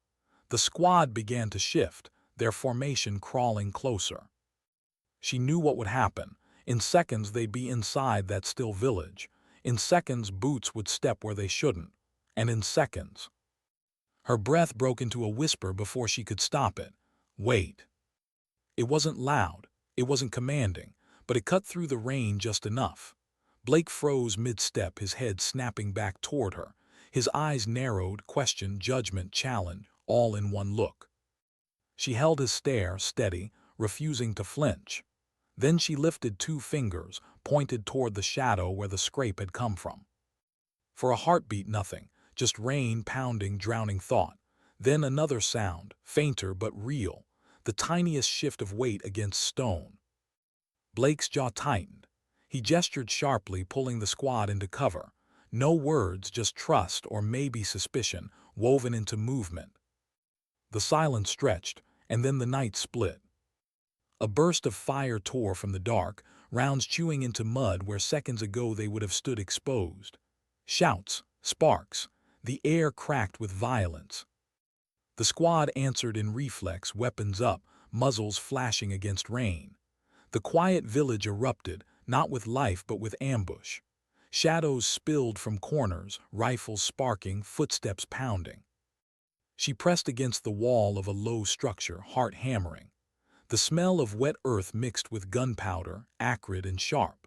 The squad began to shift, their formation crawling closer. She knew what would happen. In seconds they'd be inside that still village. In seconds boots would step where they shouldn't. And in seconds. Her breath broke into a whisper before she could stop it. Wait. It wasn't loud, it wasn't commanding, but it cut through the rain just enough. Blake froze mid-step, his head snapping back toward her. His eyes narrowed, question, judgment, challenge, all in one look. She held his stare, steady, refusing to flinch. Then she lifted 2 fingers, pointed toward the shadow where the scrape had come from. For a heartbeat, nothing, just rain pounding, drowning thought. Then another sound, fainter but real, the tiniest shift of weight against stone. Blake's jaw tightened. He gestured sharply, pulling the squad into cover. No words, just trust or maybe suspicion, woven into movement. The silence stretched, and then the night split. A burst of fire tore from the dark, rounds chewing into mud where seconds ago they would have stood exposed. Shouts, sparks, the air cracked with violence. The squad answered in reflex, weapons up, muzzles flashing against rain. The quiet village erupted, not with life but with ambush. Shadows spilled from corners, rifles sparking, footsteps pounding. She pressed against the wall of a low structure, heart hammering. The smell of wet earth mixed with gunpowder, acrid and sharp.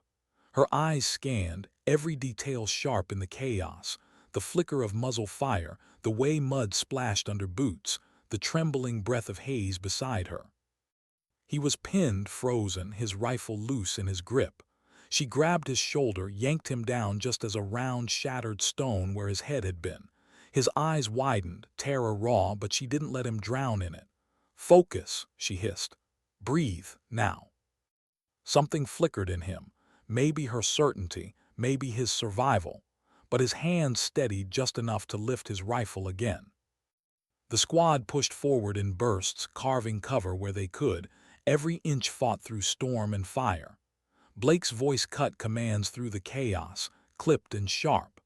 Her eyes scanned, every detail sharp in the chaos, the flicker of muzzle fire, the way mud splashed under boots, the trembling breath of haze beside her. He was pinned, frozen, his rifle loose in his grip. She grabbed his shoulder, yanked him down just as a round, shattered stone where his head had been. His eyes widened, terror raw, but she didn't let him drown in it. "Focus," she hissed. "Breathe, now." Something flickered in him, maybe her certainty, maybe his survival, but his hand steadied just enough to lift his rifle again. The squad pushed forward in bursts, carving cover where they could. Every inch fought through storm and fire. Blake's voice cut commands through the chaos, clipped and sharp.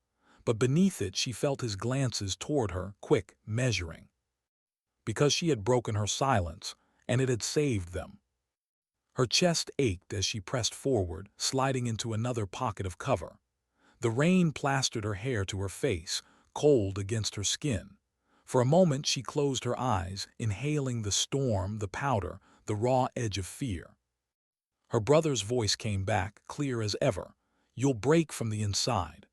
But beneath it she felt his glances toward her, quick, measuring. Because she had broken her silence, and it had saved them. Her chest ached as she pressed forward, sliding into another pocket of cover. The rain plastered her hair to her face, cold against her skin. For a moment she closed her eyes, inhaling the storm, the powder, the raw edge of fear. Her brother's voice came back, clear as ever. "You'll break from the inside."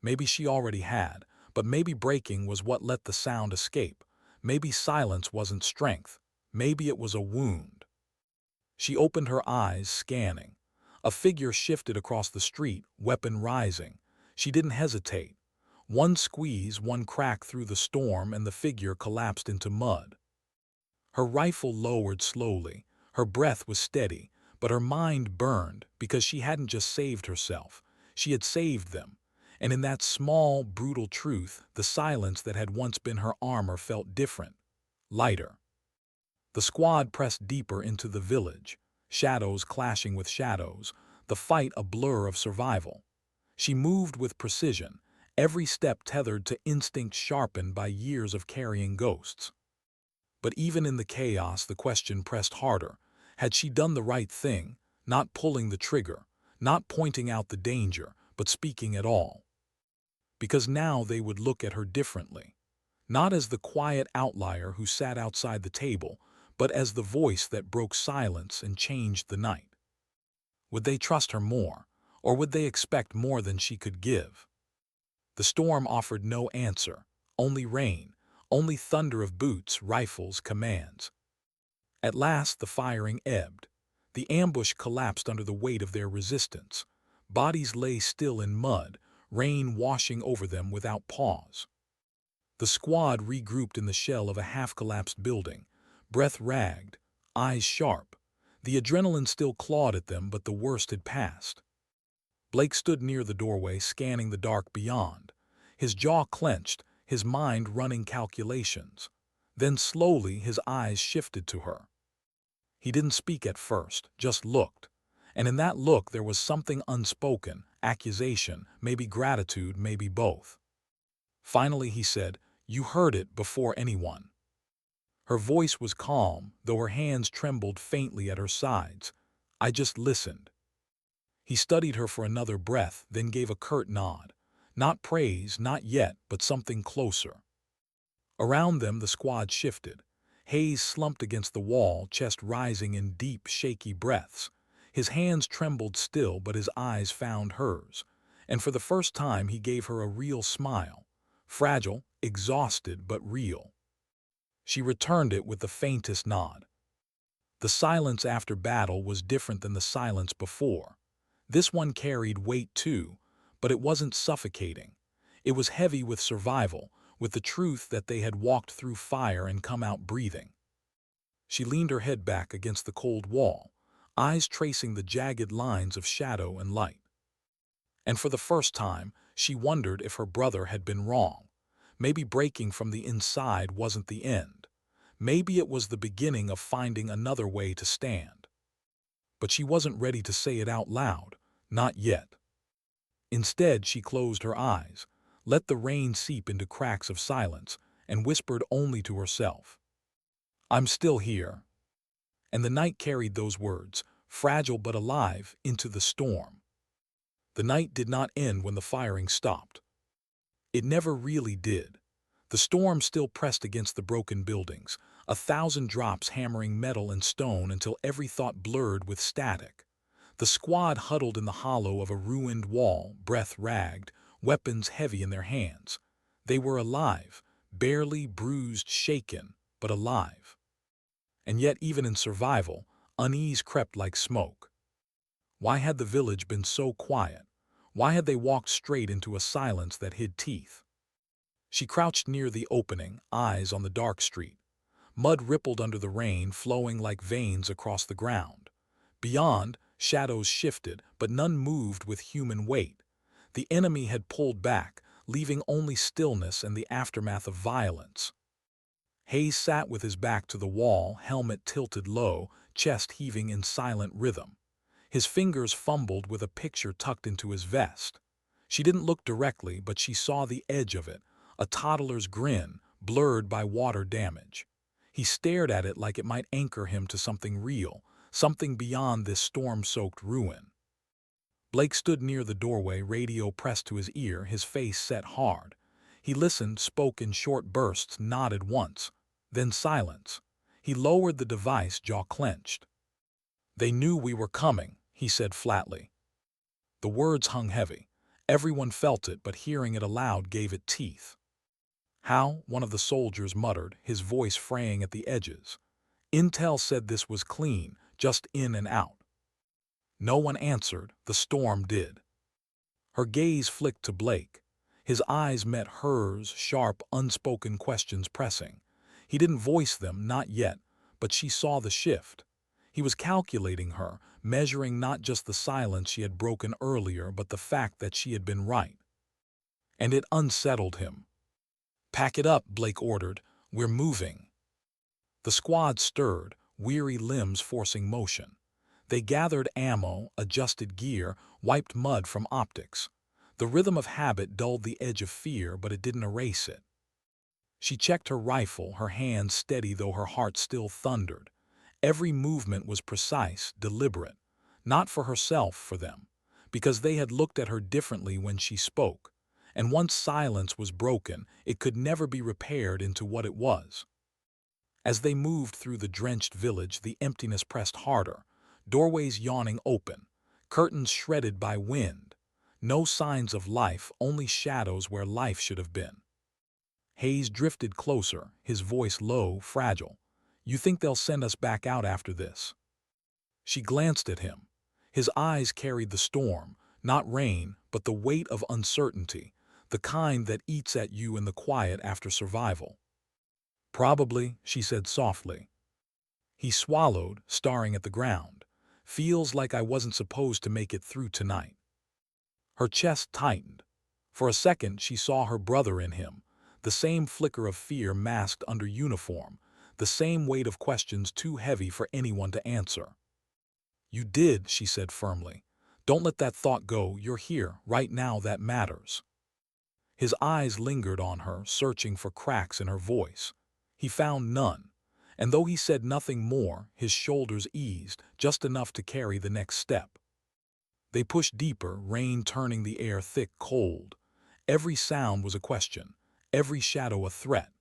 Maybe she already had, but maybe breaking was what let the sound escape. Maybe silence wasn't strength. Maybe it was a wound. She opened her eyes, scanning. A figure shifted across the street, weapon rising. She didn't hesitate. One squeeze, one crack through the storm, and the figure collapsed into mud. Her rifle lowered slowly. Her breath was steady, but her mind burned because she hadn't just saved herself. She had saved them. And in that small, brutal truth, the silence that had once been her armor felt different, lighter. The squad pressed deeper into the village, shadows clashing with shadows, the fight a blur of survival. She moved with precision, every step tethered to instinct sharpened by years of carrying ghosts. But even in the chaos, the question pressed harder. Had she done the right thing, not pulling the trigger, not pointing out the danger, but speaking at all? Because now they would look at her differently, not as the quiet outlier who sat outside the table, but as the voice that broke silence and changed the night. Would they trust her more, or would they expect more than she could give? The storm offered no answer, only rain, only thunder of boots, rifles, commands. At last the firing ebbed. The ambush collapsed under the weight of their resistance. Bodies lay still in mud, rain washing over them without pause. The squad regrouped in the shell of a half-collapsed building, breath ragged, eyes sharp. The adrenaline still clawed at them, but the worst had passed. Blake stood near the doorway, scanning the dark beyond. His jaw clenched, his mind running calculations. Then slowly his eyes shifted to her. He didn't speak at first, just looked. And in that look there was something unspoken, accusation, maybe gratitude, maybe both. Finally he said, "You heard it before anyone." Her voice was calm, though her hands trembled faintly at her sides. "I just listened." He studied her for another breath, then gave a curt nod. Not praise, not yet, but something closer. Around them the squad shifted. Hayes slumped against the wall, chest rising in deep, shaky breaths. His hands trembled still, but his eyes found hers. And for the first time he gave her a real smile. Fragile, exhausted, but real. She returned it with the faintest nod. The silence after battle was different than the silence before. This one carried weight too, but it wasn't suffocating. It was heavy with survival, with the truth that they had walked through fire and come out breathing. She leaned her head back against the cold wall, eyes tracing the jagged lines of shadow and light. And for the first time, she wondered if her brother had been wrong. Maybe breaking from the inside wasn't the end. Maybe it was the beginning of finding another way to stand. But she wasn't ready to say it out loud, not yet. Instead, she closed her eyes, let the rain seep into cracks of silence, and whispered only to herself, "I'm still here." And the night carried those words, fragile but alive, into the storm. The night did not end when the firing stopped. It never really did. The storm still pressed against the broken buildings, 1,000 drops hammering metal and stone until every thought blurred with static. The squad huddled in the hollow of a ruined wall, breath ragged, weapons heavy in their hands. They were alive, barely bruised, shaken, but alive. And yet, even in survival, unease crept like smoke. Why had the village been so quiet? Why had they walked straight into a silence that hid teeth? She crouched near the opening, eyes on the dark street. Mud rippled under the rain, flowing like veins across the ground. Beyond, shadows shifted, but none moved with human weight. The enemy had pulled back, leaving only stillness and the aftermath of violence. Hayes sat with his back to the wall, helmet tilted low, chest heaving in silent rhythm. His fingers fumbled with a picture tucked into his vest. She didn't look directly, but she saw the edge of it, a toddler's grin, blurred by water damage. He stared at it like it might anchor him to something real, something beyond this storm-soaked ruin. Blake stood near the doorway, radio pressed to his ear, his face set hard. He listened, spoke in short bursts, nodded once. Then silence. He lowered the device, jaw clenched. "They knew we were coming," he said flatly. The words hung heavy. Everyone felt it, but hearing it aloud gave it teeth. "How?" one of the soldiers muttered, his voice fraying at the edges. "Intel said this was clean, just in and out." No one answered. The storm did. Her gaze flicked to Blake. His eyes met hers, sharp, unspoken questions pressing. He didn't voice them, not yet, but she saw the shift. He was calculating her, measuring not just the silence she had broken earlier, but the fact that she had been right. And it unsettled him. "Pack it up," Blake ordered. "We're moving." The squad stirred, weary limbs forcing motion. They gathered ammo, adjusted gear, wiped mud from optics. The rhythm of habit dulled the edge of fear, but it didn't erase it. She checked her rifle, her hands steady though her heart still thundered. Every movement was precise, deliberate. Not for herself, for them. Because they had looked at her differently when she spoke. And once silence was broken, it could never be repaired into what it was. As they moved through the drenched village, the emptiness pressed harder. Doorways yawning open, curtains shredded by wind. No signs of life, only shadows where life should have been. Hayes drifted closer, his voice low, fragile. "You think they'll send us back out after this?" She glanced at him. His eyes carried the storm, not rain, but the weight of uncertainty, the kind that eats at you in the quiet after survival. "Probably," she said softly. He swallowed, staring at the ground. "Feels like I wasn't supposed to make it through tonight." Her chest tightened. For a second she saw her brother in him, the same flicker of fear masked under uniform, the same weight of questions too heavy for anyone to answer. "You did," she said firmly. "Don't let that thought go. You're here, right now, that matters." His eyes lingered on her, searching for cracks in her voice. He found none, and though he said nothing more, his shoulders eased, just enough to carry the next step. They pushed deeper, rain turning the air thick, cold. Every sound was a question, every shadow a threat.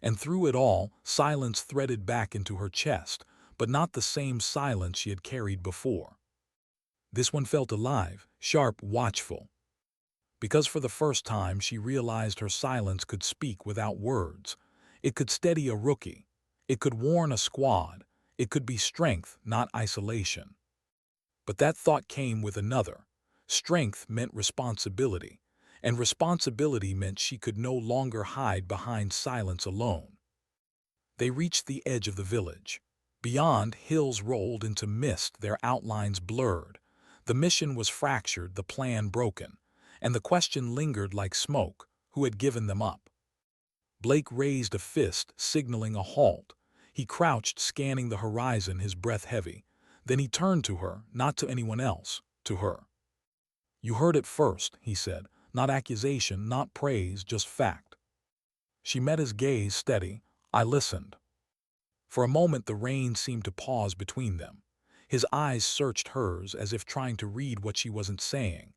And through it all, silence threaded back into her chest, but not the same silence she had carried before. This one felt alive, sharp, watchful. Because for the first time she realized her silence could speak without words. It could steady a rookie. It could warn a squad. It could be strength, not isolation. But that thought came with another. Strength meant responsibility, and responsibility meant she could no longer hide behind silence alone. They reached the edge of the village. Beyond, hills rolled into mist, their outlines blurred. The mission was fractured, the plan broken, and the question lingered like smoke: who had given them up? Blake raised a fist, signaling a halt. He crouched, scanning the horizon, his breath heavy. Then he turned to her, not to anyone else, to her. "You heard it first," he said. "Not accusation, not praise, just fact." She met his gaze steady. "I listened." For a moment the rain seemed to pause between them. His eyes searched hers as if trying to read what she wasn't saying.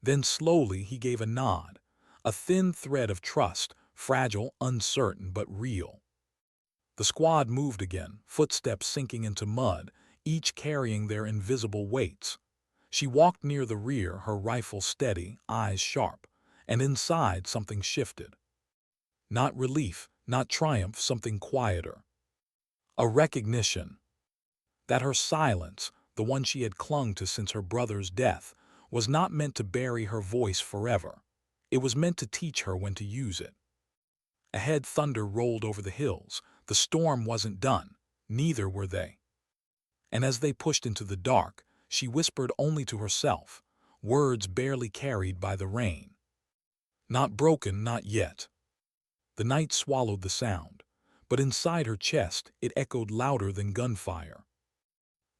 Then slowly he gave a nod, a thin thread of trust, fragile, uncertain, but real. The squad moved again, footsteps sinking into mud, each carrying their invisible weights. She walked near the rear, her rifle steady, eyes sharp, and inside something shifted. Not relief, not triumph, something quieter. A recognition that her silence, the one she had clung to since her brother's death, was not meant to bury her voice forever. It was meant to teach her when to use it. Ahead, thunder rolled over the hills. The storm wasn't done. Neither were they. And as they pushed into the dark, she whispered only to herself, words barely carried by the rain. "Not broken, not yet." The night swallowed the sound, but inside her chest it echoed louder than gunfire.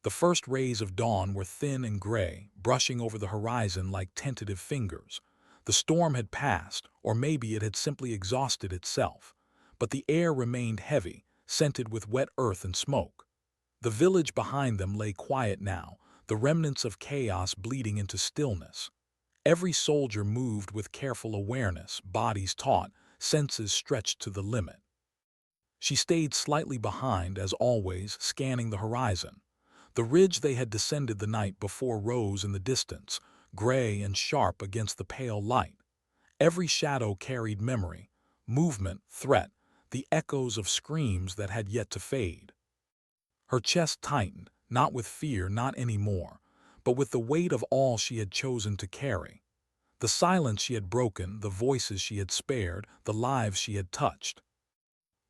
The first rays of dawn were thin and gray, brushing over the horizon like tentative fingers. The storm had passed, or maybe it had simply exhausted itself, but the air remained heavy, scented with wet earth and smoke. The village behind them lay quiet now, the remnants of chaos bleeding into stillness. Every soldier moved with careful awareness, bodies taut, senses stretched to the limit. She stayed slightly behind, as always, scanning the horizon. The ridge they had descended the night before rose in the distance, gray and sharp against the pale light. Every shadow carried memory, movement, threat, the echoes of screams that had yet to fade. Her chest tightened, not with fear, not anymore, but with the weight of all she had chosen to carry. The silence she had broken, the voices she had spared, the lives she had touched.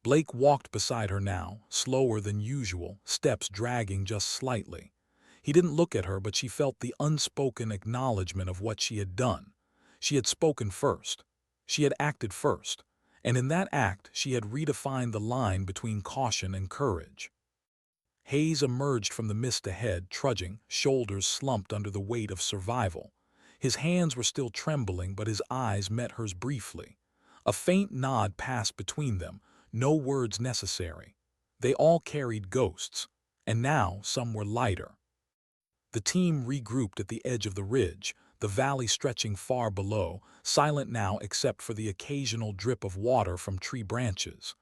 Blake walked beside her now, slower than usual, steps dragging just slightly. He didn't look at her, but she felt the unspoken acknowledgement of what she had done. She had spoken first. She had acted first. And in that act, she had redefined the line between caution and courage. Hayes emerged from the mist ahead, trudging, shoulders slumped under the weight of survival. His hands were still trembling, but his eyes met hers briefly. A faint nod passed between them, no words necessary. They all carried ghosts, and now some were lighter. The team regrouped at the edge of the ridge, the valley stretching far below, silent now except for the occasional drip of water from tree branches.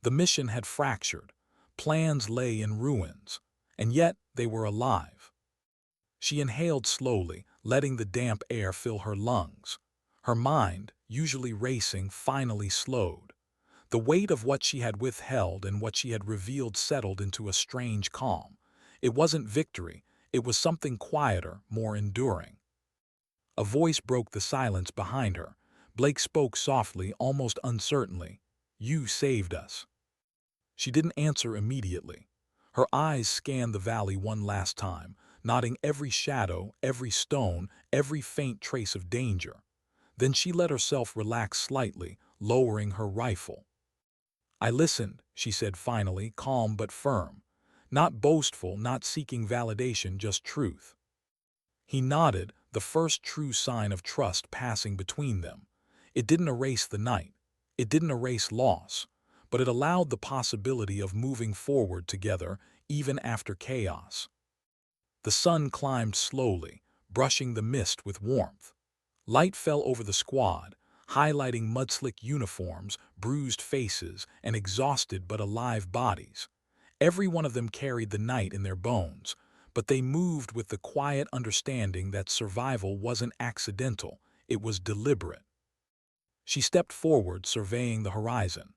The mission had fractured. Plans lay in ruins, and yet they were alive. She inhaled slowly, letting the damp air fill her lungs. Her mind, usually racing, finally slowed. The weight of what she had withheld and what she had revealed settled into a strange calm. It wasn't victory, it was something quieter, more enduring. A voice broke the silence behind her. Blake spoke softly, almost uncertainly. "You saved us." She didn't answer immediately. Her eyes scanned the valley one last time, noting every shadow, every stone, every faint trace of danger. Then she let herself relax slightly, lowering her rifle. "I listened," she said finally, calm but firm. Not boastful, not seeking validation, just truth. He nodded, the first true sign of trust passing between them. It didn't erase the night. It didn't erase loss. But it allowed the possibility of moving forward together, even after chaos. The sun climbed slowly, brushing the mist with warmth. Light fell over the squad, highlighting mud-slick uniforms, bruised faces, and exhausted but alive bodies. Every one of them carried the night in their bones, but they moved with the quiet understanding that survival wasn't accidental, it was deliberate. She stepped forward, surveying the horizon.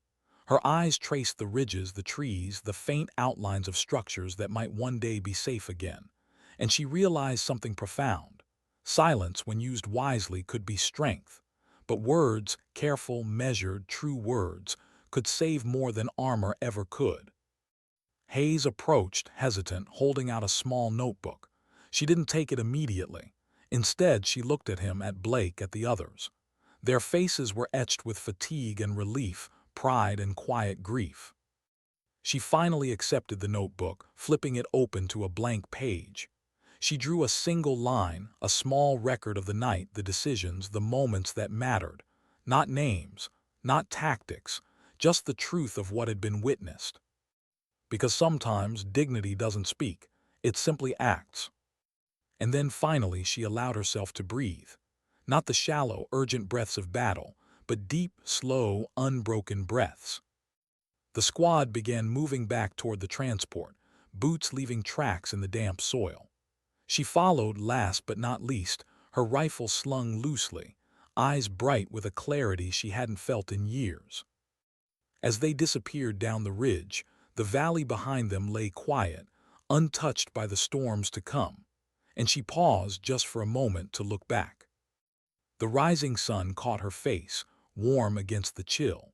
Her eyes traced the ridges, the trees, the faint outlines of structures that might one day be safe again. And she realized something profound. Silence, when used wisely, could be strength. But words, careful, measured, true words, could save more than armor ever could. Hayes approached, hesitant, holding out a small notebook. She didn't take it immediately. Instead, she looked at him, at Blake, at the others. Their faces were etched with fatigue and relief, pride and quiet grief. She finally accepted the notebook, flipping it open to a blank page. She drew a single line, a small record of the night, the decisions, the moments that mattered. Not names, not tactics, just the truth of what had been witnessed. Because sometimes dignity doesn't speak, it simply acts. And then finally she allowed herself to breathe. Not the shallow, urgent breaths of battle, but deep, slow, unbroken breaths. The squad began moving back toward the transport, boots leaving tracks in the damp soil. She followed, last but not least, her rifle slung loosely, eyes bright with a clarity she hadn't felt in years. As they disappeared down the ridge, the valley behind them lay quiet, untouched by the storms to come, and she paused just for a moment to look back. The rising sun caught her face, warm against the chill.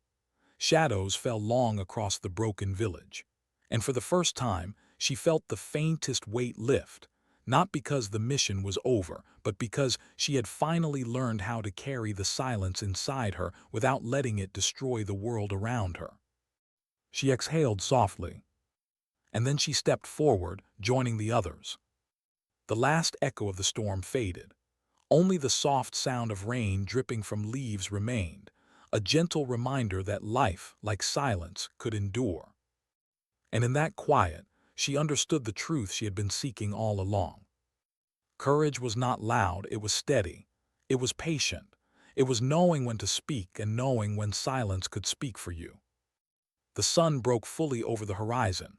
Shadows fell long across the broken village, and for the first time she felt the faintest weight lift, not because the mission was over, but because she had finally learned how to carry the silence inside her without letting it destroy the world around her. She exhaled softly, and then she stepped forward, joining the others. The last echo of the storm faded. Only the soft sound of rain dripping from leaves remained, a gentle reminder that life, like silence, could endure. And in that quiet, she understood the truth she had been seeking all along. Courage was not loud, it was steady. It was patient. It was knowing when to speak and knowing when silence could speak for you. The sun broke fully over the horizon.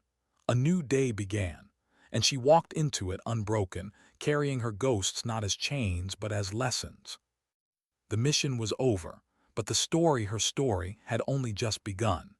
A new day began, and she walked into it unbroken, carrying her ghosts not as chains but as lessons. The mission was over, but the story, her story, had only just begun.